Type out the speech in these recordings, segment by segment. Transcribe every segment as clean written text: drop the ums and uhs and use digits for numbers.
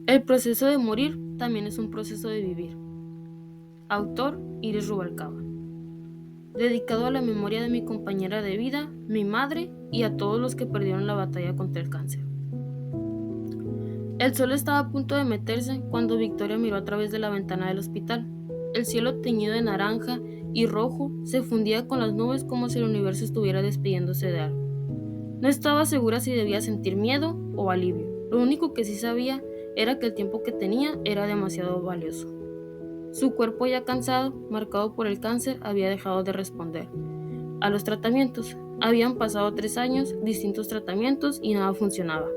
El proceso de morir también es un proceso de vivir. Autor Iris Rubalcaba. Dedicado a la memoria de mi compañera de vida, mi madre y a todos los que perdieron la batalla contra el cáncer. El sol estaba a punto de meterse cuando Victoria miró a través de la ventana del hospital. El cielo teñido de naranja y rojo se fundía con las nubes como si el universo estuviera despidiéndose de algo. No estaba segura si debía sentir miedo o alivio. Lo único que sí sabía era que el tiempo que tenía era demasiado valioso. Su cuerpo ya cansado, marcado por el cáncer, había dejado de responder a los tratamientos. Habían pasado 3 años, distintos tratamientos y nada funcionaba.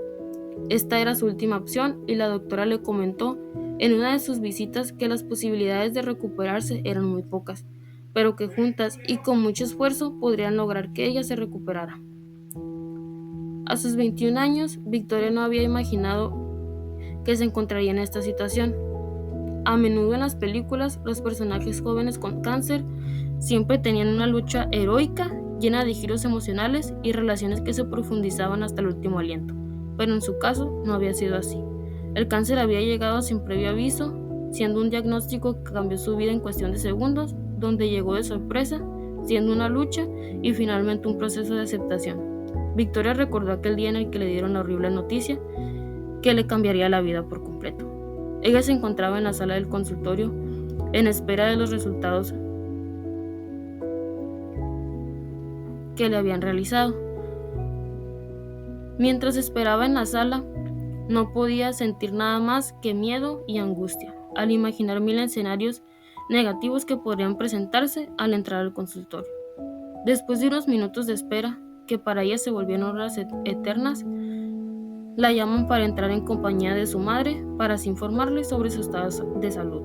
Esta era su última opción y la doctora le comentó en una de sus visitas que las posibilidades de recuperarse eran muy pocas, pero que juntas y con mucho esfuerzo podrían lograr que ella se recuperara. A sus 21 años, Victoria no había imaginado que se encontraría en esta situación. A menudo en las películas, los personajes jóvenes con cáncer siempre tenían una lucha heroica, llena de giros emocionales y relaciones que se profundizaban hasta el último aliento, pero en su caso no había sido así. El cáncer había llegado sin previo aviso, siendo un diagnóstico que cambió su vida en cuestión de segundos, donde llegó de sorpresa, siendo una lucha y finalmente un proceso de aceptación. Victoria recordó aquel día en el que le dieron la horrible noticia que le cambiaría la vida por completo. Ella se encontraba en la sala del consultorio en espera de los resultados que le habían realizado. Mientras esperaba en la sala, no podía sentir nada más que miedo y angustia al imaginar mil escenarios negativos que podrían presentarse al entrar al consultorio. Después de unos minutos de espera, que para ella se volvían horas eternas, la llaman para entrar en compañía de su madre para así informarle sobre su estado de salud.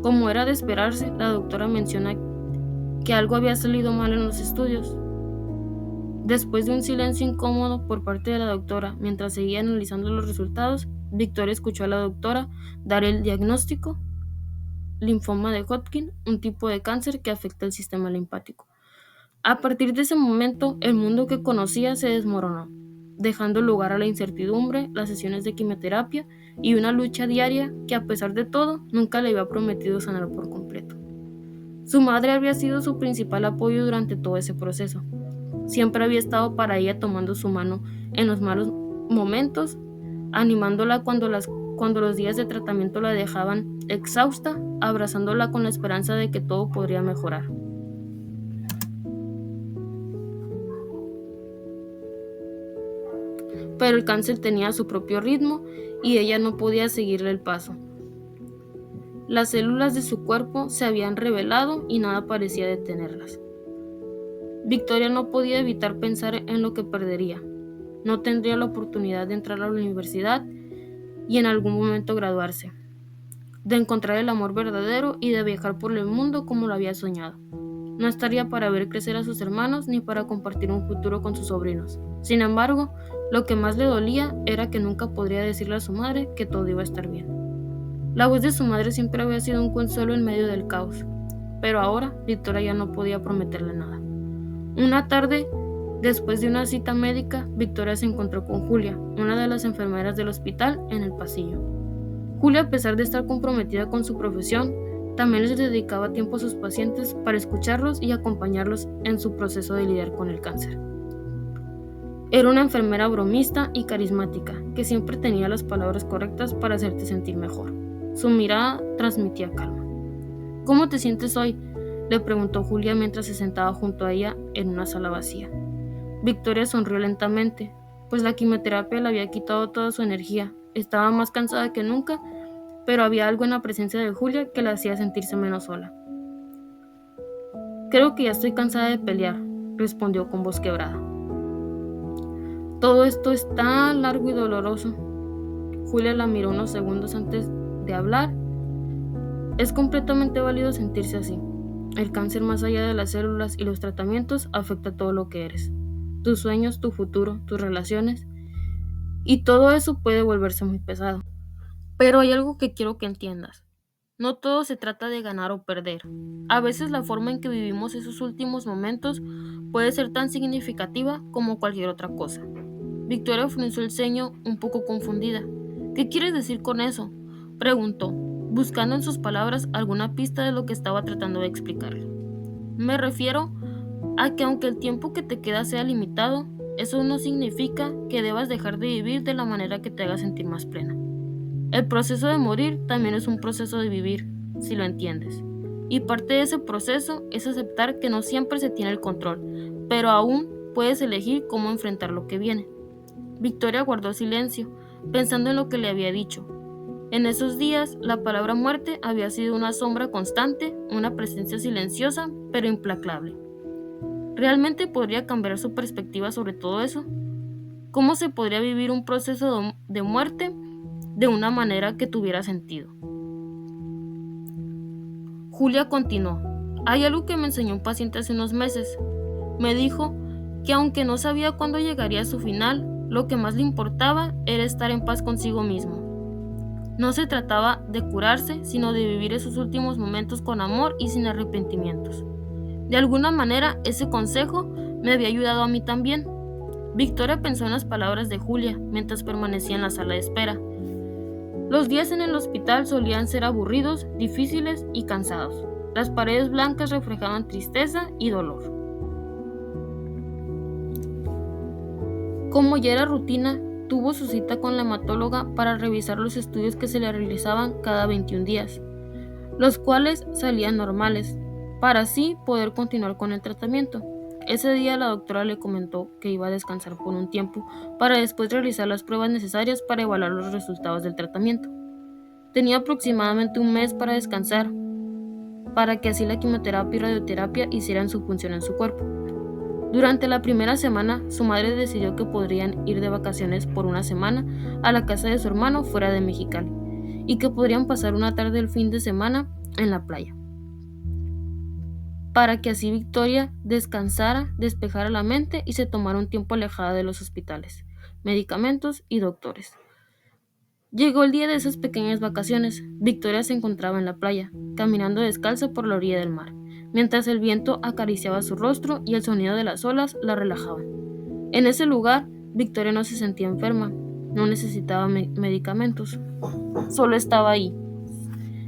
Como era de esperarse, la doctora menciona que algo había salido mal en los estudios. Después de un silencio incómodo por parte de la doctora mientras seguía analizando los resultados, Victoria escuchó a la doctora dar el diagnóstico: linfoma de Hodgkin, un tipo de cáncer que afecta el sistema linfático. A partir de ese momento, el mundo que conocía se desmoronó, dejando lugar a la incertidumbre, las sesiones de quimioterapia y una lucha diaria que, a pesar de todo, nunca le había prometido sanar por completo. Su madre había sido su principal apoyo durante todo ese proceso. Siempre había estado para ella, tomando su mano en los malos momentos, animándola cuando los días de tratamiento la dejaban exhausta, abrazándola con la esperanza de que todo podría mejorar. Pero el cáncer tenía su propio ritmo y ella no podía seguirle el paso. Las células de su cuerpo se habían revelado y nada parecía detenerlas. Victoria no podía evitar pensar en lo que perdería. No tendría la oportunidad de entrar a la universidad y en algún momento graduarse, de encontrar el amor verdadero y de viajar por el mundo como lo había soñado. No estaría para ver crecer a sus hermanos ni para compartir un futuro con sus sobrinos. Sin embargo, lo que más le dolía era que nunca podría decirle a su madre que todo iba a estar bien. La voz de su madre siempre había sido un consuelo en medio del caos, pero ahora Victoria ya no podía prometerle nada. Una tarde, después de una cita médica, Victoria se encontró con Julia, una de las enfermeras del hospital, en el pasillo. Julia, a pesar de estar comprometida con su profesión, también les dedicaba tiempo a sus pacientes para escucharlos y acompañarlos en su proceso de lidiar con el cáncer. Era una enfermera bromista y carismática, que siempre tenía las palabras correctas para hacerte sentir mejor. Su mirada transmitía calma. ¿Cómo te sientes hoy?, le preguntó Julia mientras se sentaba junto a ella en una sala vacía. Victoria sonrió lentamente, pues la quimioterapia le había quitado toda su energía. Estaba más cansada que nunca, pero había algo en la presencia de Julia que la hacía sentirse menos sola. Creo que ya estoy cansada de pelear, respondió con voz quebrada. Todo esto es tan largo y doloroso. Julia la miró unos segundos antes de hablar. Es completamente válido sentirse así. El cáncer, más allá de las células y los tratamientos, afecta todo lo que eres. Tus sueños, tu futuro, tus relaciones. Y todo eso puede volverse muy pesado. Pero hay algo que quiero que entiendas. No todo se trata de ganar o perder. A veces la forma en que vivimos esos últimos momentos puede ser tan significativa como cualquier otra cosa. Victoria frunció el ceño, un poco confundida. ¿Qué quieres decir con eso?, preguntó, buscando en sus palabras alguna pista de lo que estaba tratando de explicarle. Me refiero a que aunque el tiempo que te queda sea limitado, eso no significa que debas dejar de vivir de la manera que te haga sentir más plena. El proceso de morir también es un proceso de vivir, si lo entiendes. Y parte de ese proceso es aceptar que no siempre se tiene el control, pero aún puedes elegir cómo enfrentar lo que viene. Victoria guardó silencio, pensando en lo que le había dicho. En esos días, la palabra muerte había sido una sombra constante, una presencia silenciosa, pero implacable. ¿Realmente podría cambiar su perspectiva sobre todo eso? ¿Cómo se podría vivir un proceso de muerte de una manera que tuviera sentido? Julia continuó. Hay algo que me enseñó un paciente hace unos meses. Me dijo que aunque no sabía cuándo llegaría a su final, lo que más le importaba era estar en paz consigo mismo. No se trataba de curarse, sino de vivir esos últimos momentos con amor y sin arrepentimientos. De alguna manera, ese consejo me había ayudado a mí también. Victoria pensó en las palabras de Julia mientras permanecía en la sala de espera. Los días en el hospital solían ser aburridos, difíciles y cansados. Las paredes blancas reflejaban tristeza y dolor. Como ya era rutina, tuvo su cita con la hematóloga para revisar los estudios que se le realizaban cada 21 días, los cuales salían normales, para así poder continuar con el tratamiento. Ese día la doctora le comentó que iba a descansar por un tiempo para después realizar las pruebas necesarias para evaluar los resultados del tratamiento. Tenía aproximadamente un mes para descansar, para que así la quimioterapia y radioterapia hicieran su función en su cuerpo. Durante la primera semana, su madre decidió que podrían ir de vacaciones por una semana a la casa de su hermano fuera de Mexicali y que podrían pasar una tarde del fin de semana en la playa, para que así Victoria descansara, despejara la mente y se tomara un tiempo alejada de los hospitales, medicamentos y doctores. Llegó el día de esas pequeñas vacaciones. Victoria se encontraba en la playa, caminando descalza por la orilla del mar, mientras el viento acariciaba su rostro y el sonido de las olas la relajaban. En ese lugar, Victoria no se sentía enferma, no necesitaba medicamentos, solo estaba ahí,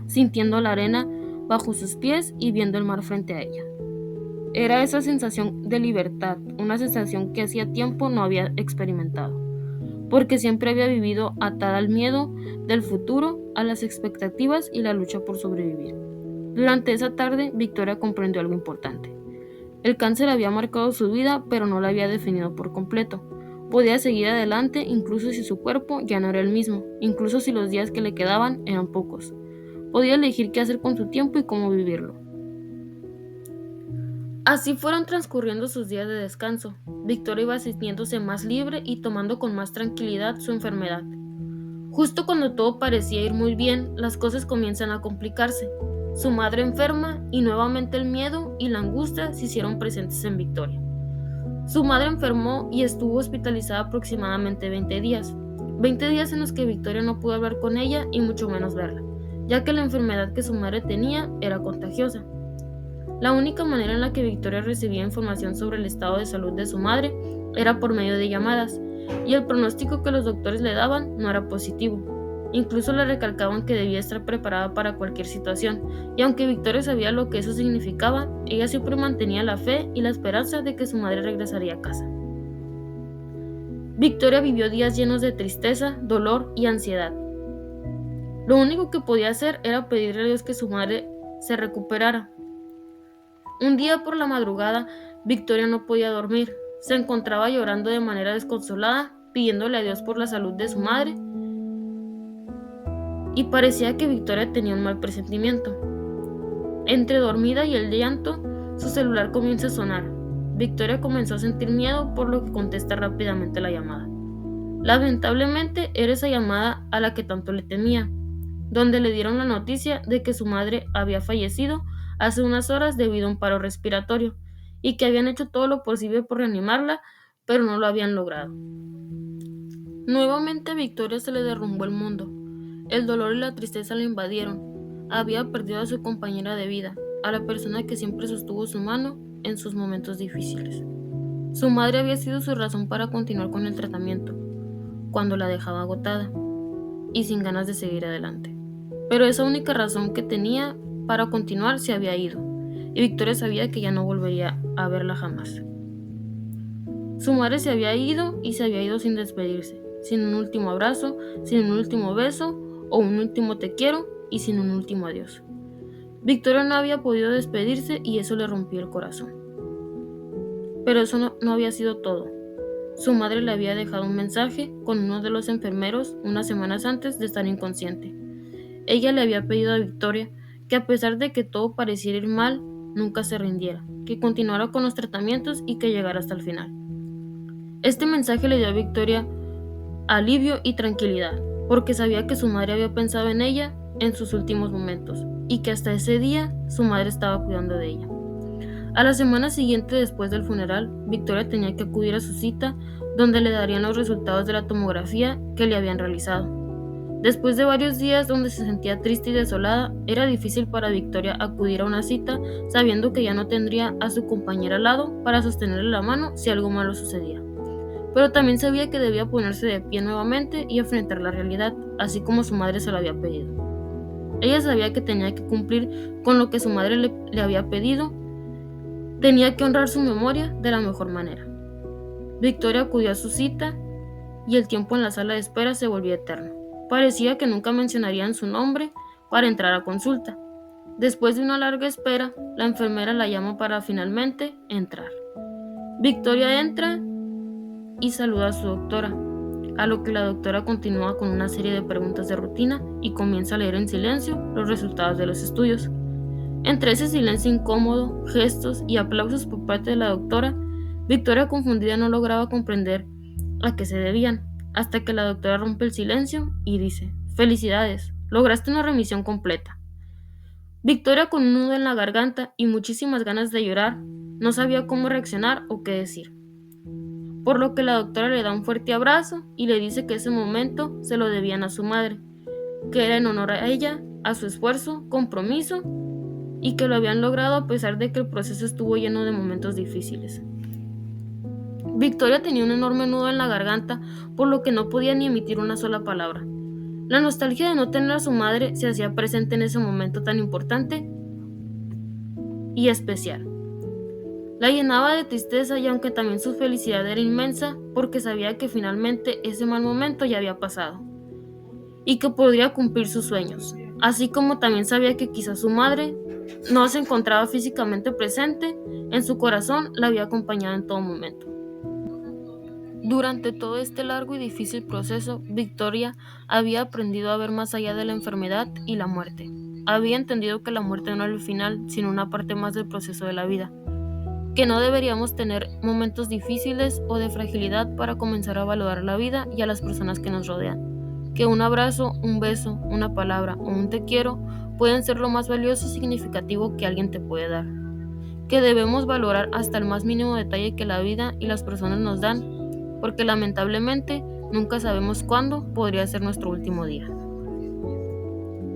sintiendo la arena bajo sus pies y viendo el mar frente a ella. Era esa sensación de libertad, una sensación que hacía tiempo no había experimentado, porque siempre había vivido atada al miedo del futuro, a las expectativas y la lucha por sobrevivir. Durante esa tarde, Victoria comprendió algo importante. El cáncer había marcado su vida, pero no la había definido por completo. Podía seguir adelante incluso si su cuerpo ya no era el mismo, incluso si los días que le quedaban eran pocos. Podía elegir qué hacer con su tiempo y cómo vivirlo. Así fueron transcurriendo sus días de descanso. Victoria iba sintiéndose más libre y tomando con más tranquilidad su enfermedad. Justo cuando todo parecía ir muy bien, las cosas comienzan a complicarse. Su madre enferma y nuevamente el miedo y la angustia se hicieron presentes en Victoria. Su madre enfermó y estuvo hospitalizada aproximadamente 20 días. 20 días en los que Victoria no pudo hablar con ella y mucho menos verla, ya que la enfermedad que su madre tenía era contagiosa. La única manera en la que Victoria recibía información sobre el estado de salud de su madre era por medio de llamadas, y el pronóstico que los doctores le daban no era positivo. Incluso le recalcaban que debía estar preparada para cualquier situación, y aunque Victoria sabía lo que eso significaba, ella siempre mantenía la fe y la esperanza de que su madre regresaría a casa. Victoria vivió días llenos de tristeza, dolor y ansiedad. Lo único que podía hacer era pedirle a Dios que su madre se recuperara. Un día por la madrugada, Victoria no podía dormir. Se encontraba llorando de manera desconsolada, pidiéndole a Dios por la salud de su madre, y parecía que Victoria tenía un mal presentimiento. Entre dormida y el llanto, su celular comienza a sonar. Victoria comenzó a sentir miedo, por lo que contesta rápidamente la llamada. Lamentablemente era esa llamada a la que tanto le temía, donde le dieron la noticia de que su madre había fallecido hace unas horas debido a un paro respiratorio y que habían hecho todo lo posible por reanimarla, pero no lo habían logrado. Nuevamente a Victoria se le derrumbó el mundo. El dolor y la tristeza la invadieron. Había perdido a su compañera de vida, a la persona que siempre sostuvo su mano en sus momentos difíciles. Su madre había sido su razón para continuar con el tratamiento, cuando la dejaba agotada. y sin ganas de seguir adelante. Pero esa única razón que tenía para continuar se había ido, y Victoria sabía que ya no volvería a verla jamás. Su madre se había ido y se había ido sin despedirse, sin un último abrazo, sin un último beso o un último te quiero y sin un último adiós. Victoria no había podido despedirse y eso le rompió el corazón. Pero eso no había sido todo. Su madre le había dejado un mensaje con uno de los enfermeros unas semanas antes de estar inconsciente. Ella le había pedido a Victoria que a pesar de que todo pareciera ir mal, nunca se rindiera, que continuara con los tratamientos y que llegara hasta el final. Este mensaje le dio a Victoria alivio y tranquilidad, porque sabía que su madre había pensado en ella en sus últimos momentos y que hasta ese día su madre estaba cuidando de ella. A la semana siguiente después del funeral, Victoria tenía que acudir a su cita donde le darían los resultados de la tomografía que le habían realizado. Después de varios días donde se sentía triste y desolada, era difícil para Victoria acudir a una cita sabiendo que ya no tendría a su compañera al lado para sostenerle la mano si algo malo sucedía. Pero también sabía que debía ponerse de pie nuevamente y enfrentar la realidad, así como su madre se lo había pedido. Ella sabía que tenía que cumplir con lo que su madre le había pedido, tenía que honrar su memoria de la mejor manera. Victoria acudió a su cita y el tiempo en la sala de espera se volvió eterno. Parecía que nunca mencionarían su nombre para entrar a consulta. Después de una larga espera, la enfermera la llama para finalmente entrar. Victoria entra y saluda a su doctora, a lo que la doctora continúa con una serie de preguntas de rutina y comienza a leer en silencio los resultados de los estudios. Entre ese silencio incómodo, gestos y aplausos por parte de la doctora, Victoria confundida no lograba comprender a qué se debían, hasta que la doctora rompe el silencio y dice: «Felicidades, lograste una remisión completa». Victoria, con un nudo en la garganta y muchísimas ganas de llorar, no sabía cómo reaccionar o qué decir. Por lo que la doctora le da un fuerte abrazo y le dice que ese momento se lo debían a su madre, que era en honor a ella, a su esfuerzo, compromiso y que lo habían logrado a pesar de que el proceso estuvo lleno de momentos difíciles. Victoria tenía un enorme nudo en la garganta, por lo que no podía ni emitir una sola palabra. La nostalgia de no tener a su madre se hacía presente en ese momento tan importante y especial. La llenaba de tristeza y aunque también su felicidad era inmensa, porque sabía que finalmente ese mal momento ya había pasado y que podría cumplir sus sueños, así como también sabía que quizás su madre no se encontraba físicamente presente, en su corazón la había acompañado en todo momento. Durante todo este largo y difícil proceso, Victoria había aprendido a ver más allá de la enfermedad y la muerte. Había entendido que la muerte no era el final, sino una parte más del proceso de la vida, que no deberíamos tener momentos difíciles o de fragilidad para comenzar a valorar la vida y a las personas que nos rodean, que un abrazo, un beso, una palabra o un te quiero pueden ser lo más valioso y significativo que alguien te puede dar, que debemos valorar hasta el más mínimo detalle que la vida y las personas nos dan, porque lamentablemente nunca sabemos cuándo podría ser nuestro último día.